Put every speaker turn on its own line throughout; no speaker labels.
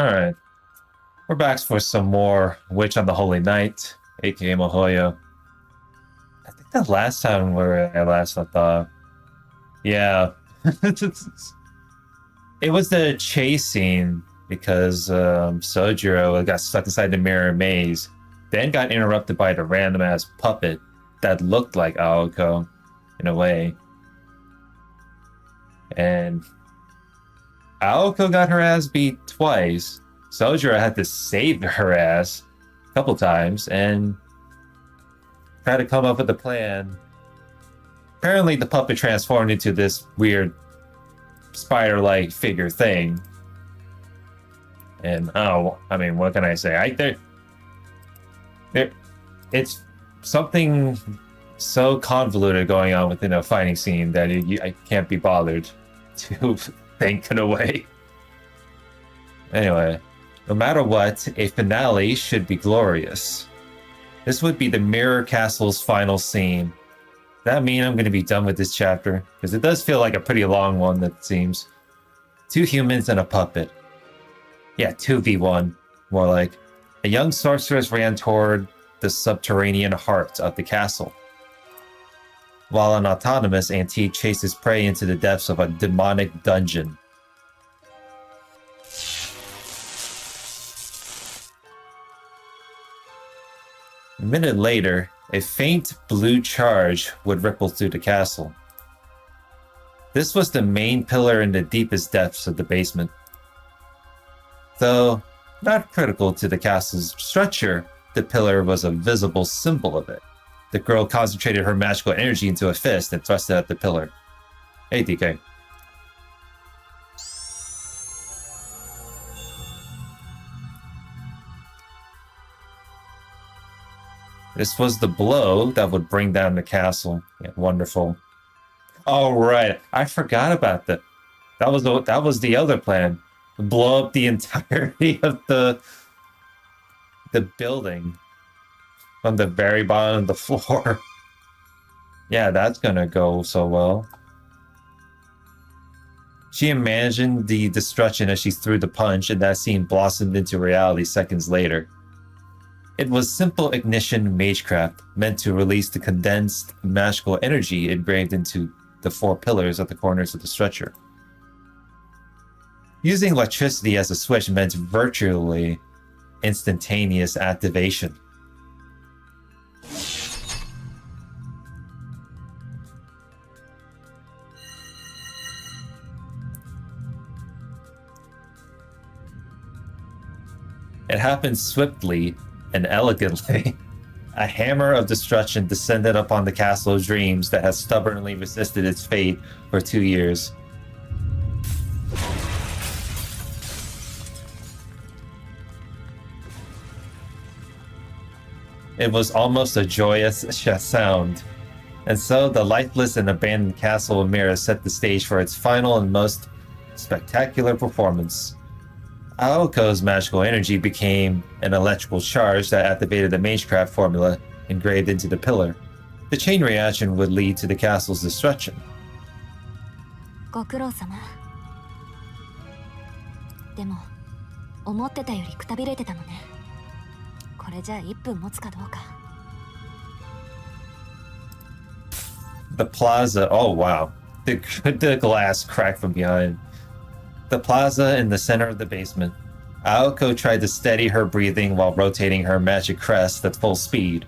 Alright. We're back for some more Witch on the Holy Night, aka Mahoyo. I think the last time we were at last I thought. Yeah. It was the chase scene because Soujuro got stuck inside the mirror maze, then got interrupted by the random ass puppet that looked like Aoko in a way. And Aoko got her ass beat twice. Soujuro had to save her ass a couple times and try to come up with a plan. Apparently the puppet transformed into this weird spider-like figure thing. And I mean, what can I say? It's something so convoluted going on within a fighting scene that I can't be bothered to think in a way. Anyway, no matter what, a finale should be glorious. This would be the Mirror Castle's final scene. Does that mean I'm going to be done with this chapter? Because it does feel like a pretty long one, that seems. 2 humans and a puppet. Yeah, 2v1, more like. A young sorceress ran toward the subterranean heart of the castle, while an autonomous antique chases prey into the depths of a demonic dungeon. A minute later, a faint blue charge would ripple through the castle. This was the main pillar in the deepest depths of the basement. Though not critical to the castle's structure, the pillar was a visible symbol of it. The girl concentrated her magical energy into a fist and thrust it at the pillar. Hey, DK. This was the blow that would bring down the castle. Yeah, wonderful. Oh, right. I forgot about that. That was the other plan. Blow up the entirety of the building from the very bottom of the floor. Yeah, that's gonna go so well. She imagined the destruction as she threw the punch, and that scene blossomed into reality seconds later. It was simple ignition magecraft, meant to release the condensed magical energy engraved into the 4 pillars at the corners of the structure. Using electricity as a switch meant virtually instantaneous activation. It happened swiftly and elegantly. A hammer of destruction descended upon the castle of dreams that had stubbornly resisted its fate for 2 years. It was almost a joyous sound. And so the lifeless and abandoned castle of mirrors set the stage for its final and most spectacular performance. Aoko's magical energy became an electrical charge that activated the magecraft formula engraved into the pillar. The chain reaction would lead to the castle's destruction.
ご苦労様。でも、思ってたよりくたびれてたのね。これじゃあ1分持つかどうか。
The plaza, oh wow. The glass cracked from behind. The plaza in the center of the basement. Aoko tried to steady her breathing while rotating her magic crest at full speed.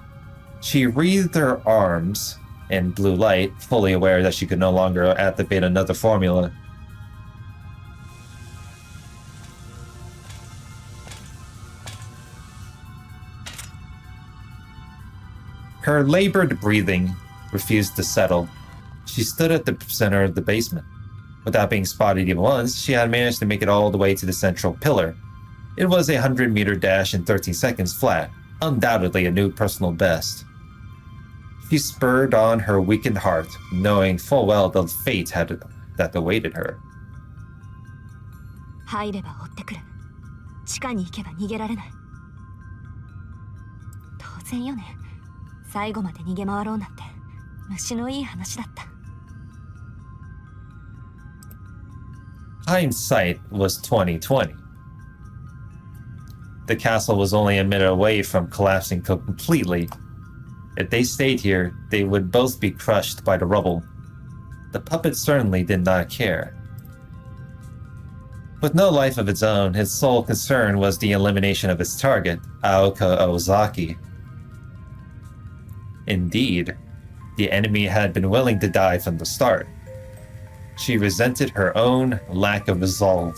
She wreathed her arms in blue light, fully aware that she could no longer activate another formula. Her labored breathing refused to settle. She stood at the center of the basement. Without being spotted even once, she had managed to make it all the way to the central pillar. It was a 100-meter dash in 13 seconds flat, undoubtedly a new personal best. She spurred on her weakened heart, knowing full well the fate that awaited her.
入れば追ってくる。地下に行けば逃げられない。当然よね。最後まで逃げ回ろうなんて虫のいい話だった。
Hindsight was 2020. the castle was only a minute away from collapsing completely. If they stayed here, they would both be crushed by the rubble. The puppet certainly did not care. With no life of its own, his sole concern was the elimination of its target, Aoko Ozaki. Indeed, the enemy had been willing to die from the start. She resented her own lack of resolve.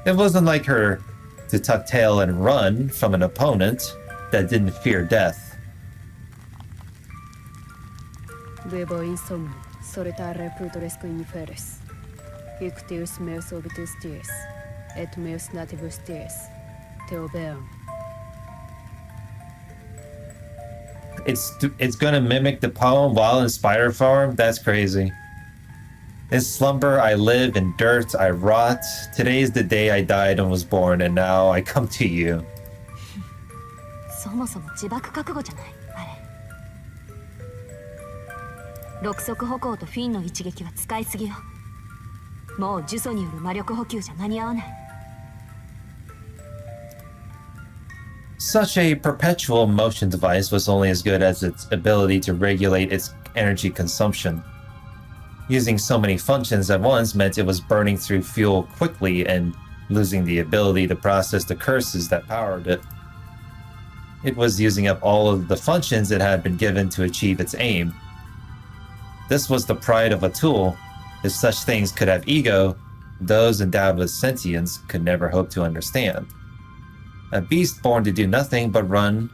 It wasn't like her to tuck tail and run from an opponent that didn't fear death. It's gonna mimic the poem while in spider form? That's crazy. In slumber I live, in dirt I rot. Today's the day I died and was born, and now I come to you.
そもそも自爆覚悟じゃないあれ。六足歩行とフィンの一撃は使いすぎよ。もう呪詛による魔力補給じゃ間に合わない。
Such a perpetual motion device was only as good as its ability to regulate its energy consumption. Using so many functions at once meant it was burning through fuel quickly and losing the ability to process the curses that powered it. It was using up all of the functions it had been given to achieve its aim. This was the pride of a tool. If such things could have ego, those endowed with sentience could never hope to understand. A beast born to do nothing but run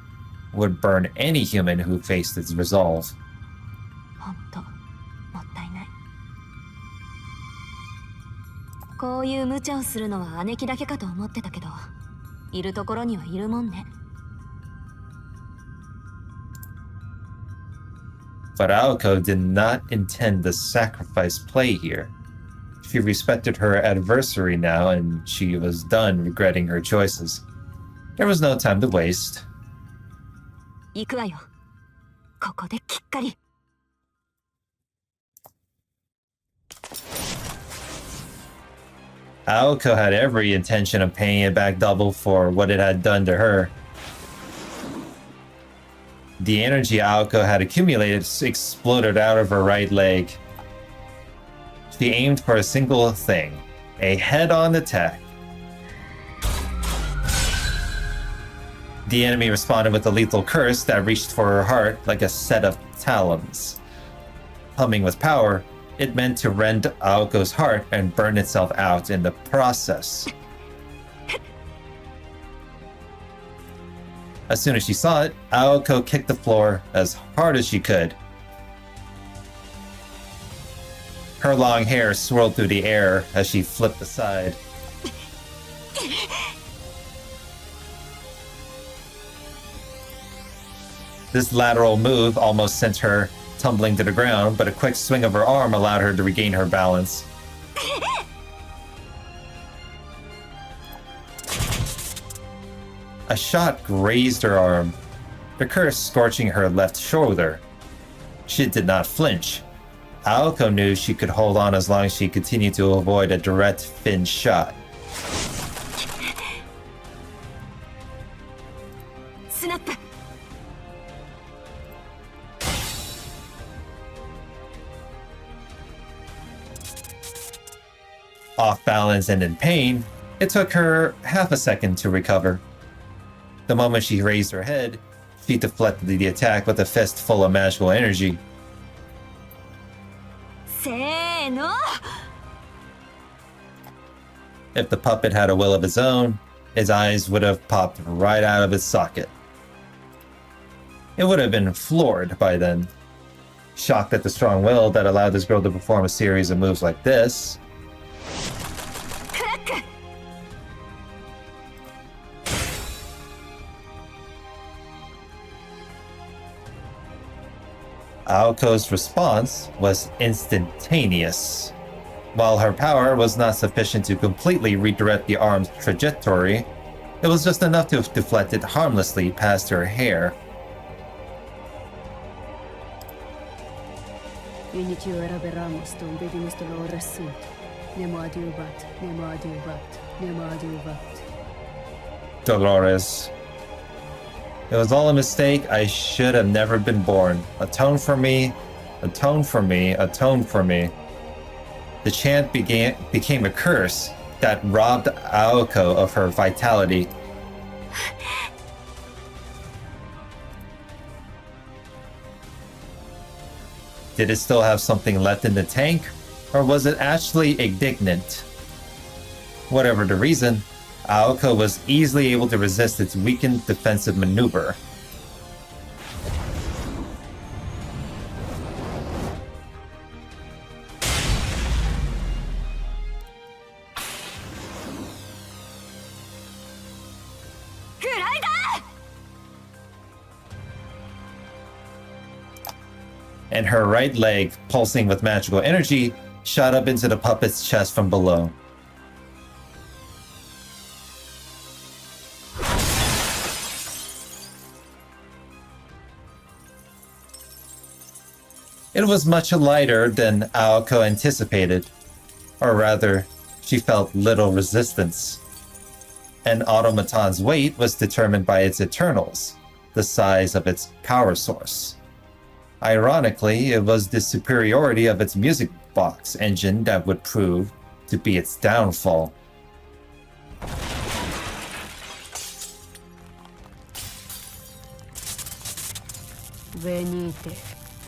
would burn any human who faced its resolve.
ほんと、もったいない。こういう無茶をするのは姉貴だけかと思ってたけど、いるところにはいるもんね。
But Aoko did not intend the sacrifice play here. She respected her adversary now, and she was done regretting her choices. There was no time to waste.
行くわよ。ここできっかり。
Aoko had every intention of paying it back double for what it had done to her. The energy Aoko had accumulated exploded out of her right leg. She aimed for a single thing, a head-on attack. The enemy responded with a lethal curse that reached for her heart like a set of talons. Humming with power, it meant to rend Aoko's heart and burn itself out in the process. As soon as she saw it, Aoko kicked the floor as hard as she could. Her long hair swirled through the air as she flipped aside. This lateral move almost sent her tumbling to the ground, but a quick swing of her arm allowed her to regain her balance. A shot grazed her arm, the curse scorching her left shoulder. She did not flinch. Aoko knew she could hold on as long as she continued to avoid a direct fin shot.
Snap.
Off balance and in pain, it took her half a second to recover. The moment she raised her head, she deflected the attack with a fist full of magical energy.
せーの!
If the puppet had a will of its own, its eyes would have popped right out of its socket. It would have been floored by then. Shocked at the strong will that allowed this girl to perform a series of moves like this, Aoko's response was instantaneous. While her power was not sufficient to completely redirect the arm's trajectory, it was just enough to deflect it harmlessly past her hair. Dolores, It was all a mistake. I should have never been born. Atone for me, atone for me, atone for me. The chant became a curse that robbed Aoko of her vitality. Did it still have something left in the tank? Or was it actually indignant? Whatever the reason, Aoko was easily able to resist its weakened defensive maneuver. And her right leg, pulsing with magical energy, shot up into the puppet's chest from below. It was much lighter than Aoko anticipated, or rather, she felt little resistance. An automaton's weight was determined by its internals, the size of its power source. Ironically, it was the superiority of its music box engine that would prove to be its downfall.
Venite,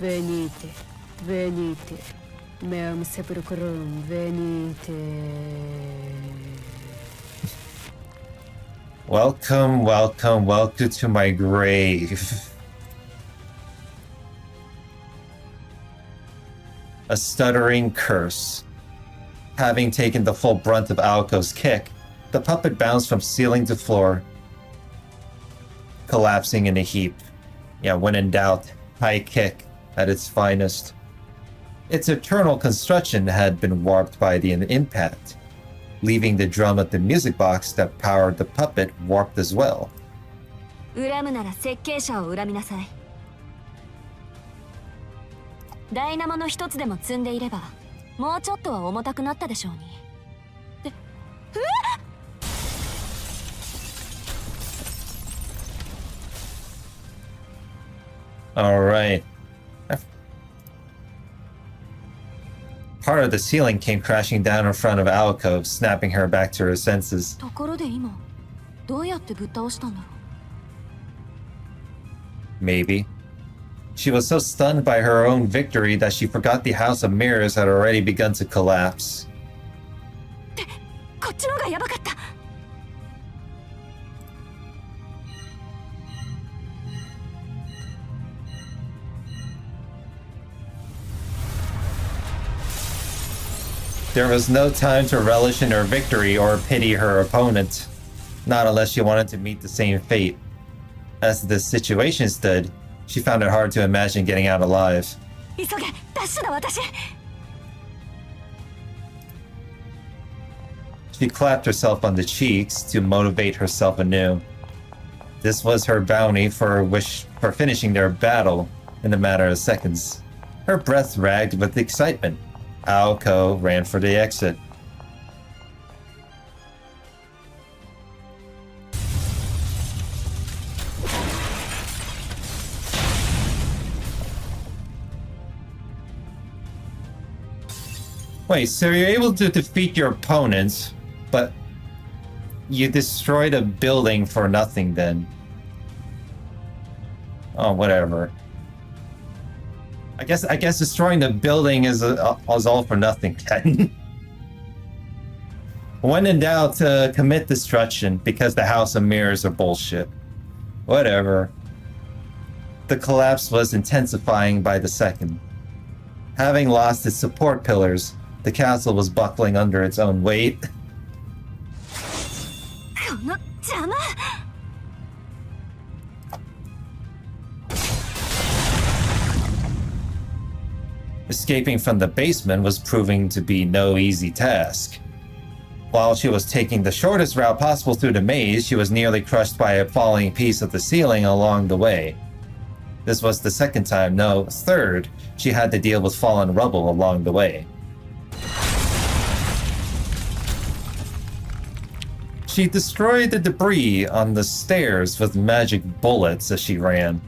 venite, venite. Meum sepulchrum, venite.
Welcome, welcome, welcome to my grave. A stuttering curse. Having taken the full brunt of Aoko's kick, the puppet bounced from ceiling to floor, collapsing in a heap. Yeah, when in doubt, high kick at its finest. Its eternal construction had been warped by the impact, leaving the drum of the music box that powered the puppet warped as well.
恨むなら設計者を恨みなさい。ダイナモの一つでも積んでいれば、もうちょっとは重たくなったでしょうに。で、
Alright. Part of the ceiling came crashing down in front of Aoko, snapping her back to her senses.
ところで今、どうやってぶっ倒したんだろう。
Maybe. She was so stunned by her own victory that she forgot the House of Mirrors had already begun to collapse.
こっちのがやばかった。
There was no time to relish in her victory or pity her opponent, not unless she wanted to meet the same fate. As the situation stood, she found it hard to imagine getting out alive.
急げ、ダッシュだ私。
She clapped herself on the cheeks to motivate herself anew. This was her bounty for finishing their battle in a matter of seconds. Her breath ragged with excitement. Aoko ran for the exit. Wait, so you're able to defeat your opponents, but you destroyed a building for nothing then. Oh, whatever. I guess destroying the building is all for nothing then. When in doubt, commit destruction because the House of Mirrors are bullshit. Whatever. The collapse was intensifying by the second. Having lost its support pillars, the castle was buckling under its own weight.
この邪魔。
Escaping from the basement was proving to be no easy task. While she was taking the shortest route possible through the maze, she was nearly crushed by a falling piece of the ceiling along the way. This was the second time, no, third, she had to deal with fallen rubble along the way. She destroyed the debris on the stairs with magic bullets as she ran.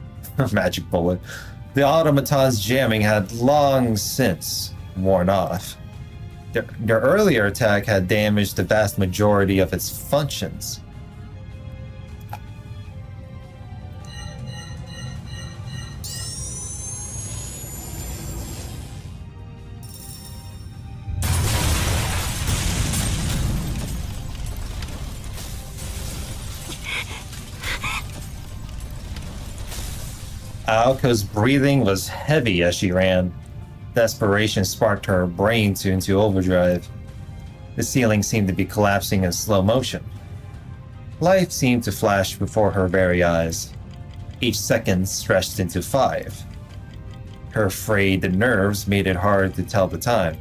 Magic bullet. The automaton's jamming had long since worn off. Their earlier attack had damaged the vast majority of its functions. Aoko's breathing was heavy as she ran. Desperation sparked her brain into overdrive. The ceiling seemed to be collapsing in slow motion. Life seemed to flash before her very eyes. Each second stretched into 5. Her frayed nerves made it hard to tell the time.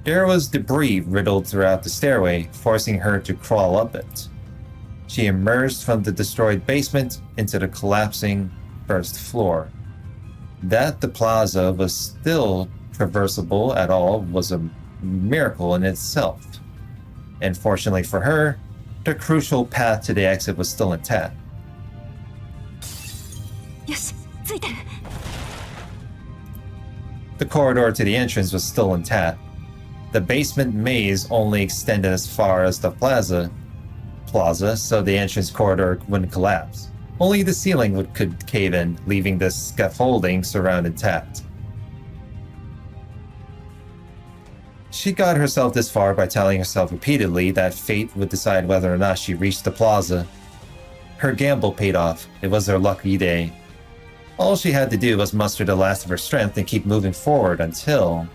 There was debris riddled throughout the stairway, forcing her to crawl up it. She emerged from the destroyed basement into the collapsing first floor. That the plaza was still traversable at all was a miracle in itself. And fortunately for her, the crucial path to the exit was still intact.
Yoshi, ついてる.
The corridor to the entrance was still intact. The basement maze only extended as far as the plaza, so the entrance corridor wouldn't collapse. Only the ceiling could cave in, leaving the scaffolding surround intact. She got herself this far by telling herself repeatedly that fate would decide whether or not she reached the plaza. Her gamble paid off. It was her lucky day. All she had to do was muster the last of her strength and keep moving forward until...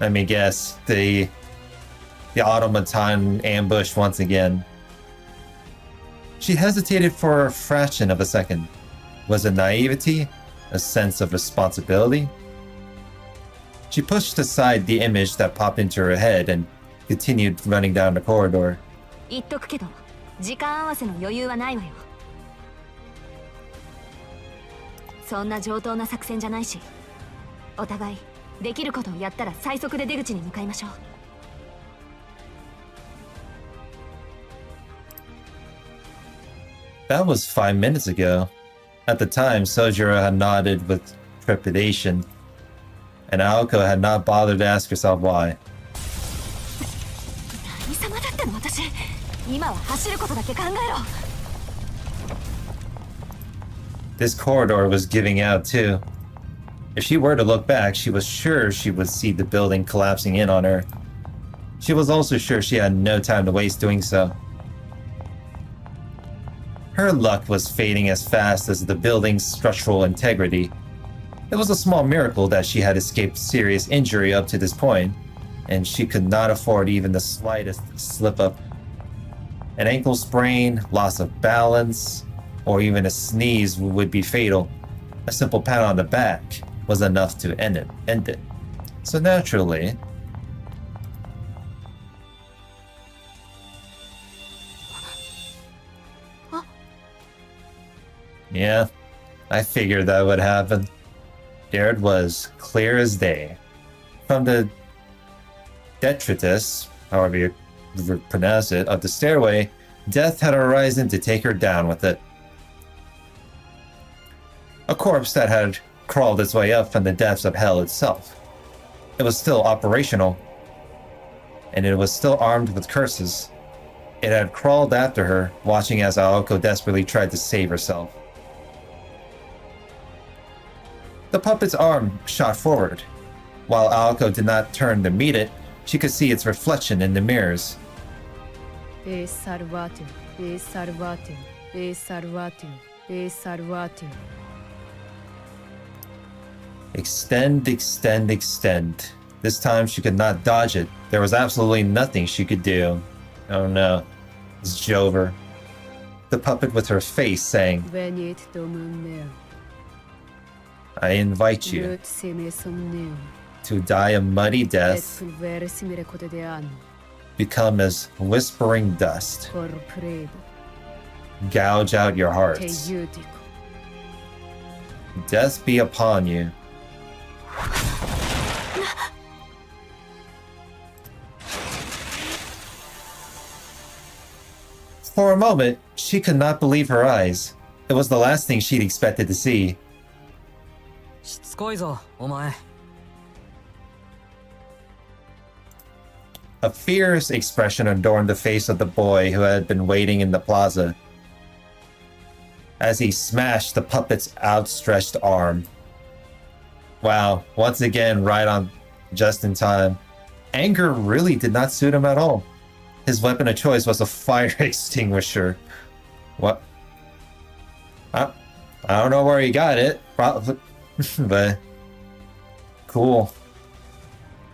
Let me guess, the automaton ambush once again. She hesitated for a fraction of a second. Was it naivety? A sense of responsibility? She pushed aside the image that popped into her head and continued running down the corridor.
言っとくけど、時間合わせの余裕はないわよ。そんな上等な作戦じゃないし、お互いできることをやったら最速で出口に向かいましょう。
That was 5 minutes ago. At the time, Soujuro had nodded with trepidation, and Aoko had not bothered to ask herself why.
何様だっての私、今は走ることだけ考えろ。
This corridor was giving out too. If she were to look back, she was sure she would see the building collapsing in on her. She was also sure she had no time to waste doing so. Her luck was fading as fast as the building's structural integrity. It was a small miracle that she had escaped serious injury up to this point, and she could not afford even the slightest slip-up. An ankle sprain, loss of balance, or even a sneeze would be fatal. A simple pat on the back was enough to end it. So naturally... Yeah, I figured that would happen. There it was, clear as day. From the detritus, however you pronounce it, of the stairway, death had arisen to take her down with it. A corpse that had crawled its way up from the depths of hell itself. It was still operational, and it was still armed with curses. It had crawled after her, watching as Aoko desperately tried to save herself. The puppet's arm shot forward. While Aoko did not turn to meet it, she could see its reflection in the mirrors. Extend, extend, extend. This time she could not dodge it. There was absolutely nothing she could do. Oh no. It's Jover. The puppet with her face saying, I invite you to die a muddy death, become as whispering dust, gouge out your hearts. Death be upon you. For a moment, she could not believe her eyes. It was the last thing she'd expected to see.
しつこいぞお前。
A fierce expression adorned the face of the boy who had been waiting in the plaza as he smashed the puppet's outstretched arm. Wow, once again, right on just in time. Anger really did not suit him at all. His weapon of choice was a fire extinguisher. What? I don't know where he got it, probably, but cool.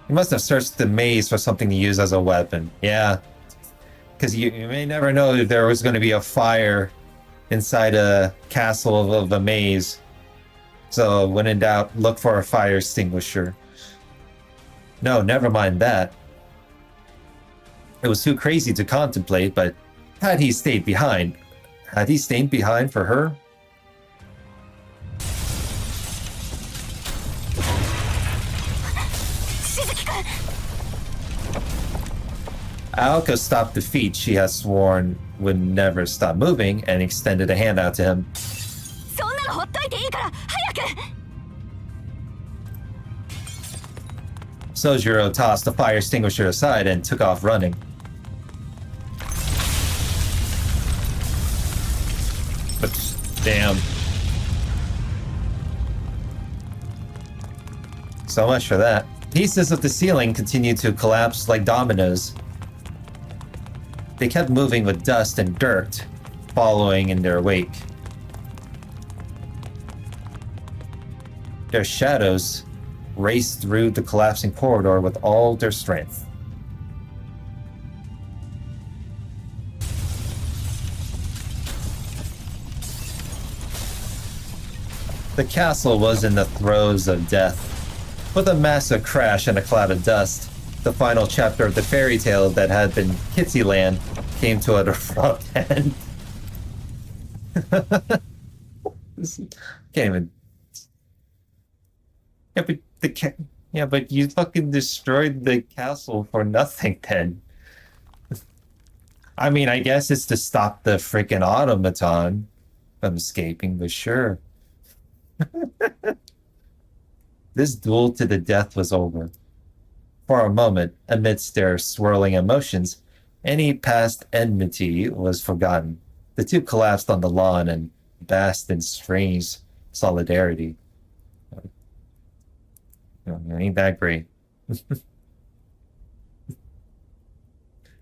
He must have searched the maze for something to use as a weapon. Yeah, because you may never know if there was going to be a fire inside a castle of a maze. So when in doubt, look for a fire extinguisher. No, never mind that. It was too crazy to contemplate, but had he stayed behind for her? Aoko stopped the feet she had sworn would never stop moving and extended a hand out to him. Soujuro tossed the fire extinguisher aside and took off running. But damn. So much for that. Pieces of the ceiling continued to collapse like dominoes. They kept moving with dust and dirt following in their wake. Their shadows raced through the collapsing corridor with all their strength. The castle was in the throes of death. With a massive crash and a cloud of dust, the final chapter of the fairy tale that had been Kitsyland came to an abrupt end. Can't even. Yeah, but you fucking destroyed the castle for nothing then. I mean, I guess it's to stop the freaking automaton from escaping, but sure. This duel to the death was over. For a moment, amidst their swirling emotions, any past enmity was forgotten. The two collapsed on the lawn and basked in strange solidarity. Ain't that great?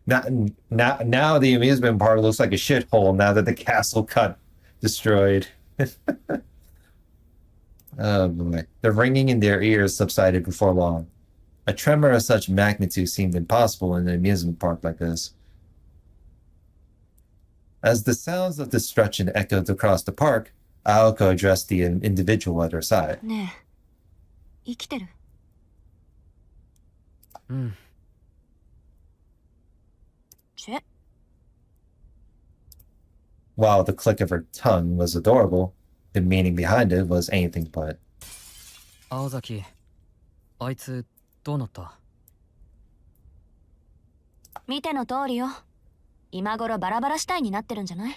Now the amusement park looks like a shithole now that the castle got destroyed. Oh boy. The ringing in their ears subsided before long. A tremor of such magnitude seemed impossible in an amusement park like this. As the sounds of destruction echoed across the park, Aoko addressed the individual at her side.
ねえ、生きてる？
うん。
チェ。
While the click of her tongue was adorable, the meaning behind it was anything but.
青崎、あいつどうなった？
見ての通りよ。今頃バラバラ死体になってるんじゃない？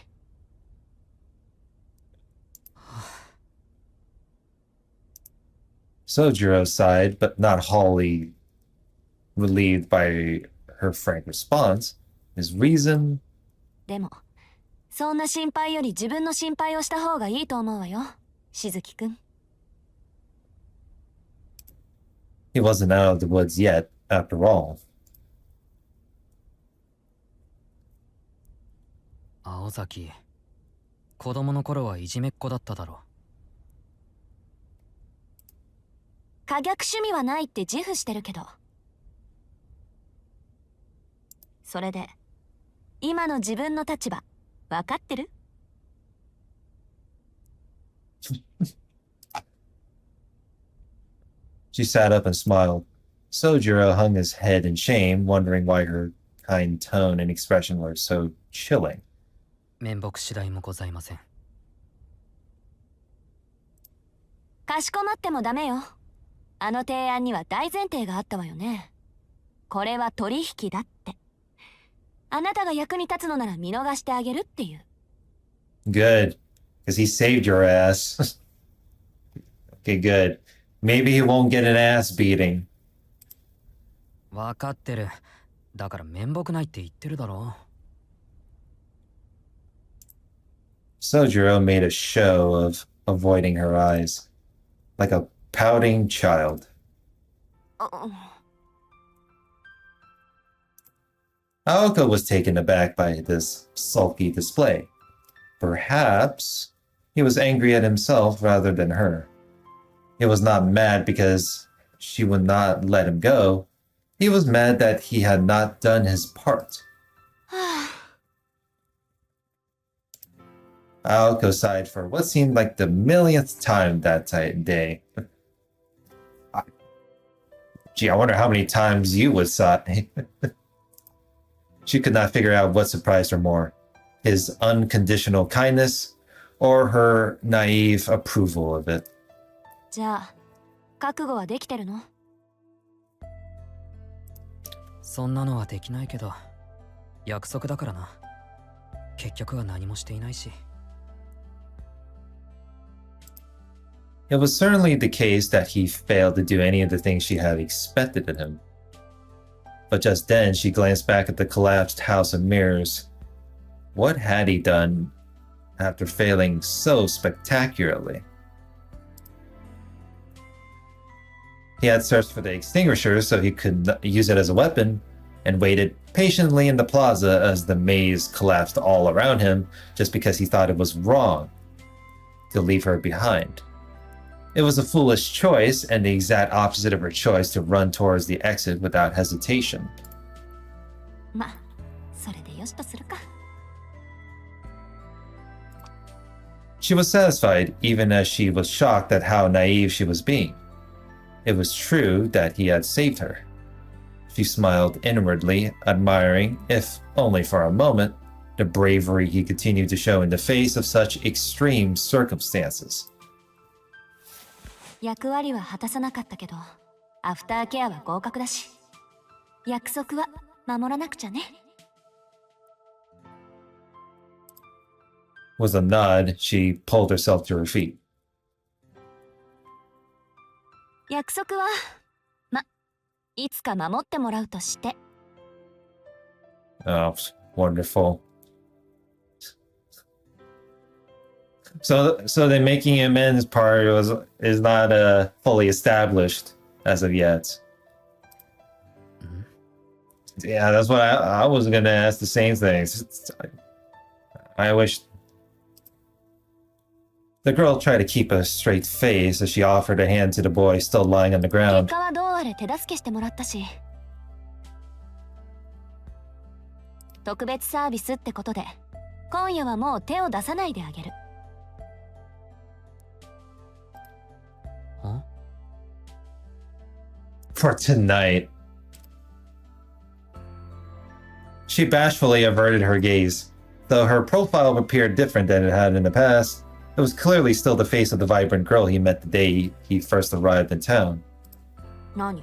Soujuro sighed, but not wholly relieved by her frank response. His reason?
でも、そんな心配より自分の心配をした方がいいと思うわよ、しずきくん。
He wasn't out of the woods yet, after all.
青崎、子供の頃はいじめっ子だっただろ。
可逆趣味はないって自負してるけど。それで、今の自分の立場、分かってる？
She sat up and smiled. Soujuro hung his head in shame, wondering why her kind tone and expression were so chilling.
面目次第もございません。
かしこまってもダメよ。あの提案には大前提があったわよね。これは取引だって。あなたが役に立つのなら見逃してあげるっていう。
Good, because he saved your ass. Okay, good. Maybe he won't get an ass beating.
わかってる。だから面目ないって言ってるだろ。
Soujuro made a show of avoiding her eyes, like a pouting child. Aoko was taken aback by this sulky display. Perhaps he was angry at himself rather than her. He was not mad because she would not let him go. He was mad that he had not done his part. Aoko sighed for what seemed like the millionth time that day. Gee, I wonder how many times you would sigh. She could not figure out what surprised her more, his unconditional kindness or her naive approval of it.
じゃあ、覚悟はできてるの？
そんなのはできないけど、約束だからな。結局は何もしていないし。
It was certainly the case that he failed to do any of the things she had expected of him. But just then, she glanced back at the collapsed house of mirrors. What had he done after failing so spectacularly? He had searched for the extinguisher so he could use it as a weapon, and waited patiently in the plaza as the maze collapsed all around him just because he thought it was wrong to leave her behind. It was a foolish choice and the exact opposite of her choice to run towards the exit without hesitation.
ま、それでよしとするか。
She was satisfied, even as she was shocked at how naive she was being. It was true that he had saved her. She smiled inwardly, admiring, if only for a moment, the bravery he continued to show in the face of such extreme circumstances.
役割は果たさなかったけど、アフターケアは合格だし、約束は守らなくちゃね。
With a nod, she pulled herself to her feet.
約束は、いつか守ってもらうとして。
Oh, wonderful. So the making amends part is not fully established as of yet. Yeah, that's what I was gonna ask the same things. I wish the girl tried to keep a straight face as she offered a hand to the boy still lying on the
結
ground.
果はどうあれ手助けしてもらったし。特別サービスってことで、今夜はもう手を出さないであげる。
Huh?
For tonight. She bashfully averted her gaze. Though her profile appeared different than it had in the past, it was clearly still the face of the vibrant girl he met the day he first arrived in town.
何？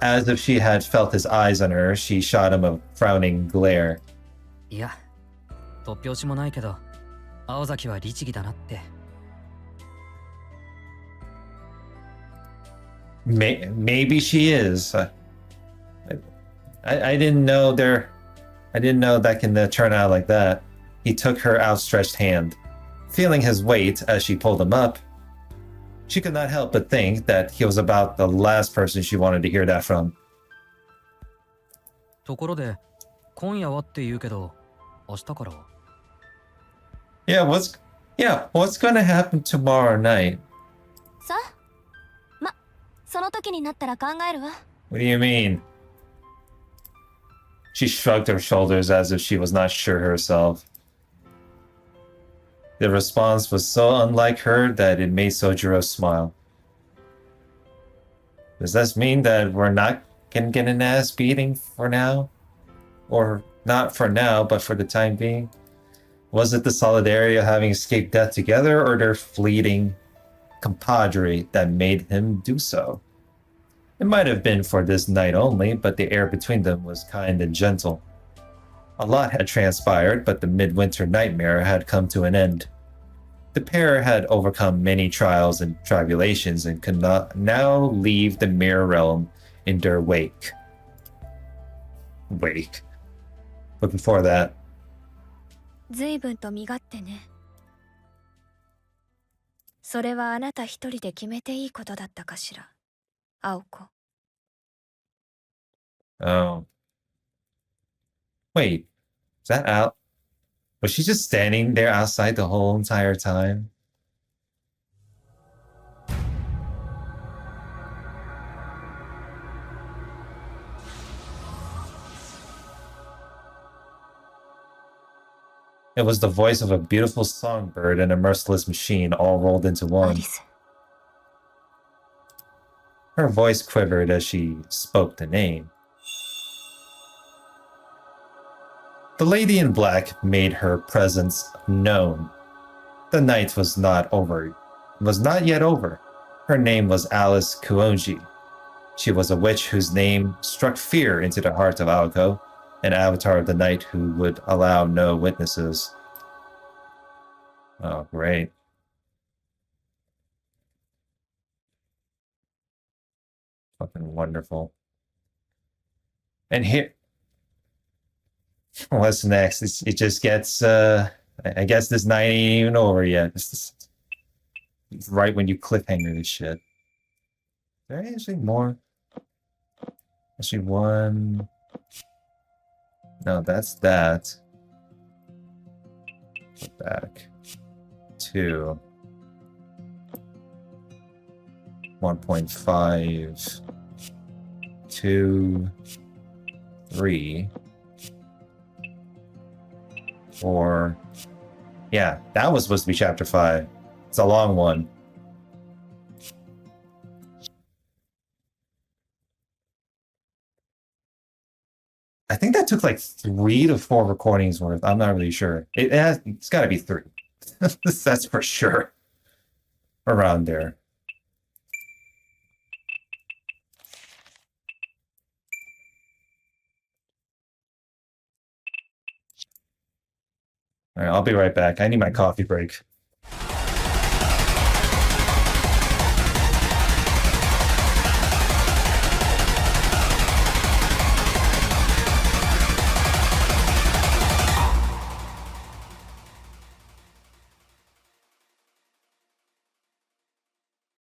As if she had felt his eyes on her, she shot him a frowning glare.
いや、突拍子もないけど、青崎は律儀だなって。
Maybe she is. I didn't know I didn't know that can turn out like that. He took her outstretched hand. Feeling his weight as she pulled him up, she could not help but think that he was about the last person she wanted to hear that from.
ところで、今夜はって言うけど、明日からは？
what's gonna happen tomorrow night?
さ、その時になったら考えるわ。
What do you mean? She shrugged her shoulders as if she was not sure herself. The response was so unlike her that it made Soujuro smile. Does this mean that we're not gonna get an ass beating for now? Or not for now, but for the time being? Was it the solidarity of having escaped death together, or their fleeting compadre that made him do so? It might have been for this night only, but the air between them was kind and gentle. A lot had transpired, but the midwinter nightmare had come to an end. The pair had overcome many trials and tribulations and could not now leave the mirror realm in their wake. But before that,
随分と身勝手ね。それはあなた一人で決めていいことだったかしら、青子。
oh. Wait, is that out? Was she just standing there outside the whole entire time? It was the voice of a beautiful songbird and a merciless machine all rolled into
ア
one.
リス。
Her voice quivered as she spoke the name. The lady in black made her presence known. The night was not yet over. Her name was Alice Kuonji. She was a witch whose name struck fear into the heart of Aoko, an avatar of the night who would allow no witnesses. Oh, great. Fucking wonderful. And here, what's next? It just gets, I guess this night ain't even over yet. It's right when you cliffhanger this shit. Is there actually more? Actually, one. No, that's that. Go back. 2. 1.5. 2. 3. 4. Yeah, that was supposed to be chapter 5. It's a long one. I think that took like 3 to 4 recordings worth. I'm not really sure. It's got to be 3. That's for sure. Around there. All right, I'll be right back. I need my coffee break.